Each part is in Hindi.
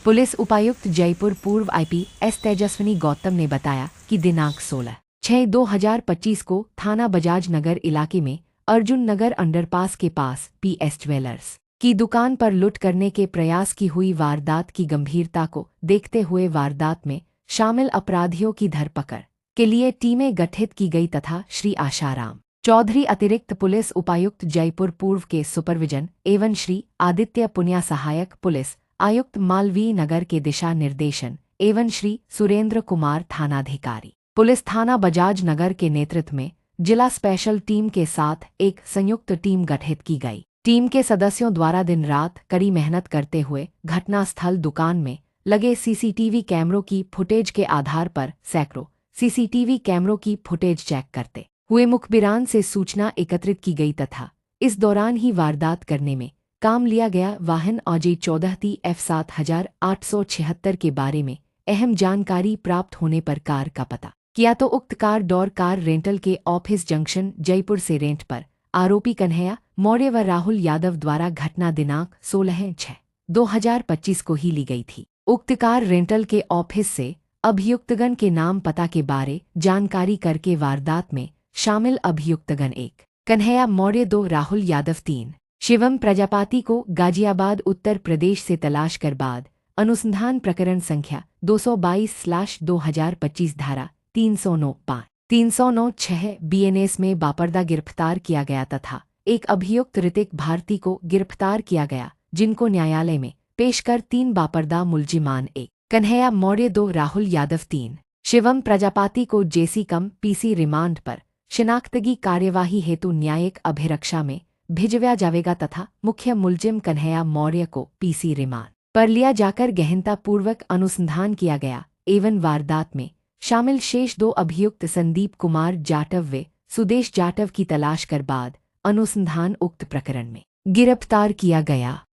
पुलिस उपायुक्त जयपुर पूर्व आईपीएस तेजस्विनी गौतम ने बताया कि दिनांक 16/6/2025 को थाना बजाज नगर इलाके में अर्जुन नगर अंडरपास के पास पीएस ज्वेलर्स की दुकान पर लूट करने के प्रयास की हुई वारदात की गंभीरता को देखते हुए वारदात में शामिल अपराधियों की धरपकड़ के लिए टीमें गठित की गई तथा श्री आशाराम चौधरी अतिरिक्त पुलिस उपायुक्त जयपुर पूर्व के सुपरविजन एवं श्री आदित्य पुनिया सहायक पुलिस आयुक्त मालवीय नगर के दिशा निर्देशन एवं श्री सुरेंद्र कुमार थानाधिकारी पुलिस थाना बजाज नगर के नेतृत्व में जिला स्पेशल टीम के साथ एक संयुक्त टीम गठित की गई। टीम के सदस्यों द्वारा दिन रात कड़ी मेहनत करते हुए घटनास्थल दुकान में लगे सीसीटीवी कैमरों की फुटेज के आधार पर सैकड़ों सीसीटीवी कैमरों की फुटेज चेक करते हुए मुखबिरान से सूचना एकत्रित की गई तथा इस दौरान ही वारदात करने में काम लिया गया वाहन ऑजे 14T F7876 के बारे में अहम जानकारी प्राप्त होने पर कार का पता किया तो उक्त कार डोर कार रेंटल के ऑफिस जंक्शन जयपुर से रेंट पर आरोपी कन्हैया मौर्य व राहुल यादव द्वारा घटना दिनांक 16/6/2025 को ही ली गई थी। उक्त कार रेंटल के ऑफिस से अभियुक्तगण के नाम पता के बारे जानकारी करके वारदात में शामिल अभियुक्तगण 1 कन्हैया मौर्य 2 राहुल यादव 3 शिवम प्रजापति को गाजियाबाद उत्तर प्रदेश से तलाश कर बाद अनुसंधान प्रकरण संख्या 222/2025 धारा 309(5)-309(6) बीएनएस में बापर्दा गिरफ्तार किया गया तथा एक अभियुक्त ऋतिक भारती को गिरफ्तार किया गया, जिनको न्यायालय में पेश कर 3 बापर्दा मुलजिमान 1 कन्हैया मौर्य 2 राहुल यादव 3 शिवम प्रजापति को जेसी कम पीसी रिमांड पर शिनाख्तगी कार्यवाही हेतु न्यायिक अभिरक्षा में भिजवाया जाएगा तथा मुख्य मुलजिम कन्हैया मौर्य को पीसी रिमांड पर लिया जाकर गहनता पूर्वक अनुसंधान किया गया एवं वारदात में शामिल शेष 2 अभियुक्त संदीप कुमार जाटव व सुदेश जाटव की तलाश कर बाद अनुसंधान उक्त प्रकरण में गिरफ्तार किया गया।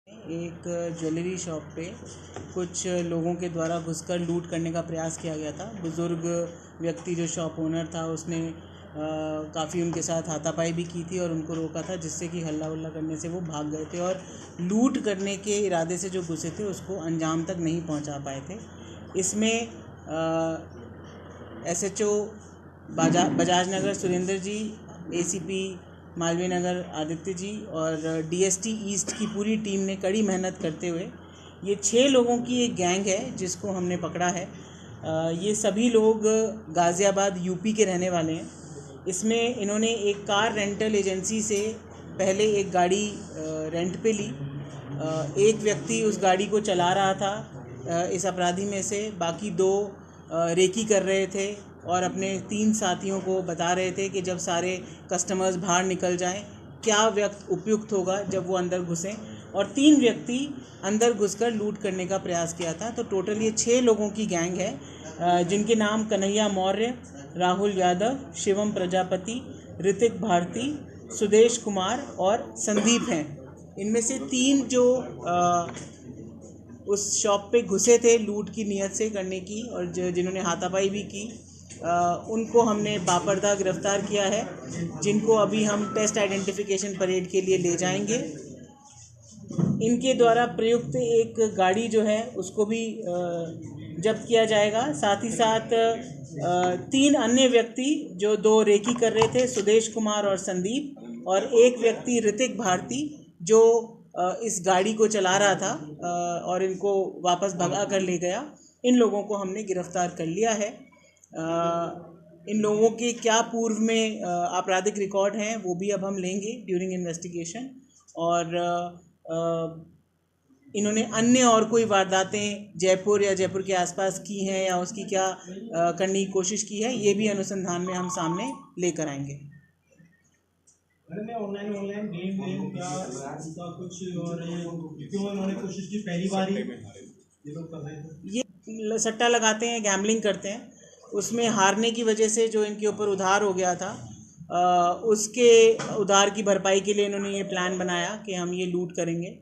एक ज्वेलरी शॉप पे कुछ लोगों के द्वारा घुसकर लूट करने का प्रयास किया गया था। बुज़ुर्ग व्यक्ति जो शॉप ओनर था उसने काफ़ी उनके साथ हाथापाई भी की थी और उनको रोका था, जिससे कि हल्ला वल्ला करने से वो भाग गए थे और लूट करने के इरादे से जो घुसे थे उसको अंजाम तक नहीं पहुंचा पाए थे। इसमें SHO बजाज नगर सुरेंद्र जी, ACP मालवीय नगर आदित्य जी और DST ईस्ट की पूरी टीम ने कड़ी मेहनत करते हुए ये 6 लोगों की एक गैंग है जिसको हमने पकड़ा है। ये सभी लोग गाज़ियाबाद यूपी के रहने वाले हैं। इसमें इन्होंने एक कार रेंटल एजेंसी से पहले एक गाड़ी रेंट पे ली। एक व्यक्ति उस गाड़ी को चला रहा था इस अपराधी में से, बाकी 2 रेकी कर रहे थे और अपने 3 साथियों को बता रहे थे कि जब सारे कस्टमर्स बाहर निकल जाएं क्या व्यक्ति उपयुक्त होगा जब वो अंदर घुसें, और 3 व्यक्ति अंदर घुसकर लूट करने का प्रयास किया था। तो टोटल ये 6 लोगों की गैंग है जिनके नाम कन्हैया मौर्य, राहुल यादव, शिवम प्रजापति, ऋतिक भारती, सुदेश कुमार और संदीप हैं। इनमें से 3 जो उस शॉप पे घुसे थे लूट की नीयत से करने की और जिन्होंने हाथापाई भी की, उनको हमने बापर्दा गिरफ्तार किया है, जिनको अभी हम टेस्ट आइडेंटिफिकेशन परेड के लिए ले जाएंगे। इनके द्वारा प्रयुक्त एक गाड़ी जो है उसको भी जब्त किया जाएगा। साथ ही साथ 3 अन्य व्यक्ति जो 2 रेकी कर रहे थे, सुदेश कुमार और संदीप, और एक व्यक्ति ऋतिक भारती जो इस गाड़ी को चला रहा था और इनको वापस भगा कर ले गया। इन लोगों को हमने गिरफ्तार कर लिया है। इन लोगों के क्या पूर्व में आपराधिक रिकॉर्ड हैं वो भी अब हम लेंगे ड्यूरिंग इन्वेस्टिगेशन, और इन्होंने अन्य और कोई वारदातें जयपुर या जयपुर के आसपास की हैं या उसकी क्या करने की कोशिश की है, ये भी अनुसंधान में हम सामने लेकर आएंगे। ऑनलाइन गेम क्या उनका कुछ और क्यों इन्होंने कोशिश की, पहली बार ही ये लोग कर रहे थे? ये सट्टा लगाते हैं, गैम्बलिंग करते हैं, उसमें हारने की वजह से जो इनके ऊपर उधार हो गया था उसके उधार की भरपाई के लिए इन्होंने ये प्लान बनाया कि हम ये लूट करेंगे।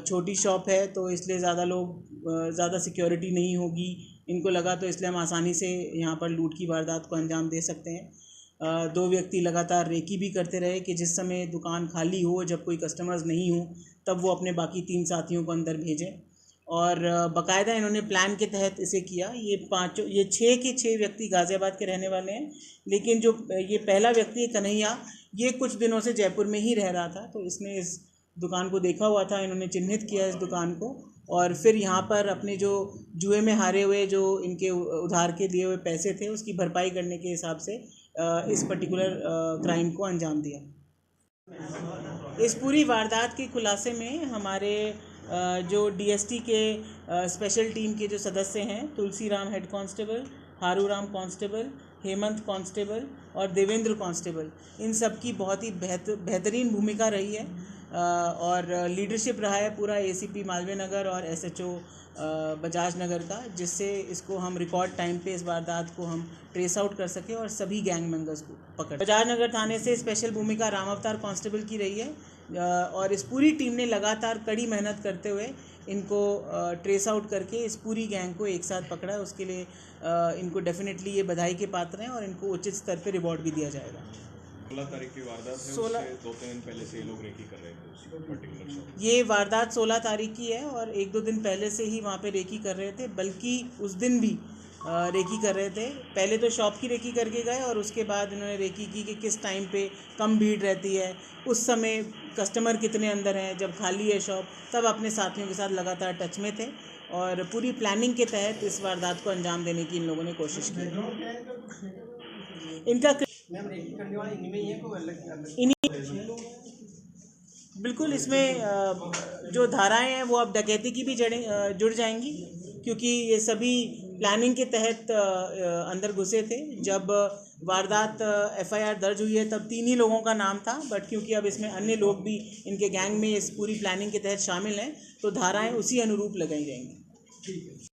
छोटी शॉप है तो इसलिए ज़्यादा सिक्योरिटी नहीं होगी, इनको लगा, तो इसलिए हम आसानी से यहाँ पर लूट की वारदात को अंजाम दे सकते हैं। 2 व्यक्ति लगातार रेकी भी करते रहे कि जिस समय दुकान खाली हो, जब कोई कस्टमर्स नहीं हो, तब वो अपने बाकी 3 साथियों को अंदर भेजें। और बाकायदा इन्होंने प्लान के तहत इसे किया। ये 6 के 6 व्यक्ति गाज़ियाबाद के रहने वाले हैं, लेकिन जो ये पहला व्यक्ति है कन्हैया, ये कुछ दिनों से जयपुर में ही रह रहा था, तो इसने इस दुकान को देखा हुआ था, इन्होंने चिन्हित किया इस दुकान को और फिर यहाँ पर अपने जो जुए में हारे हुए जो इनके उधार के दिए हुए पैसे थे उसकी भरपाई करने के हिसाब से इस पर्टिकुलर क्राइम को अंजाम दिया। इस पूरी वारदात के खुलासे में हमारे जो डीएसटी के स्पेशल टीम के जो सदस्य हैं, Tulsiram head constable, Haruram constable, Hemant constable और देवेंद्र कांस्टेबल, इन सब की बहुत ही बेहतरीन भूमिका रही है और लीडरशिप रहा है पूरा एसीपी मालवीय नगर और एसएचओ बजाज नगर का, जिससे इसको हम रिकॉर्ड टाइम पे इस वारदात को हम ट्रेस आउट कर सके और सभी गैंग मेंबर्स को पकड़। बजाज नगर थाने से स्पेशल भूमिका राम अवतार कांस्टेबल की रही है और इस पूरी टीम ने लगातार कड़ी मेहनत करते हुए इनको ट्रेस आउट करके इस पूरी गैंग को एक साथ पकड़ा है। उसके लिए इनको डेफिनेटली ये बधाई के पात्र हैं और इनको उचित स्तर पे रिवॉर्ड भी दिया जाएगा। 16 तारीख की वारदात है, उससे 2-3 दिन पहले से ये लोग रेकी कर रहे थे उसी पर्टिकुलर शॉप। ये वारदात 16 तारीख की है और 1-2 दिन पहले से ही वहाँ पे रेकी कर रहे थे, बल्कि उस दिन भी रेकी कर रहे थे। पहले तो शॉप की रेकी करके गए और उसके बाद इन्होंने रेकी की कि किस टाइम पे कम भीड़ रहती है, उस समय कस्टमर कितने अंदर हैं, जब खाली है शॉप, तब अपने साथियों के साथ लगातार टच में थे और पूरी प्लानिंग के तहत इस वारदात को अंजाम देने की इन लोगों ने कोशिश की। इनका बिल्कुल इसमें जो धाराएं हैं वो अब डकैती की भी जुड़ जाएंगी, क्योंकि ये सभी प्लानिंग के तहत अंदर घुसे थे। जब वारदात एफआईआर दर्ज हुई है तब 3 ही लोगों का नाम था, बट क्योंकि अब इसमें अन्य लोग भी इनके गैंग में इस पूरी प्लानिंग के तहत शामिल हैं, तो धाराएं उसी अनुरूप लगाई जाएंगी।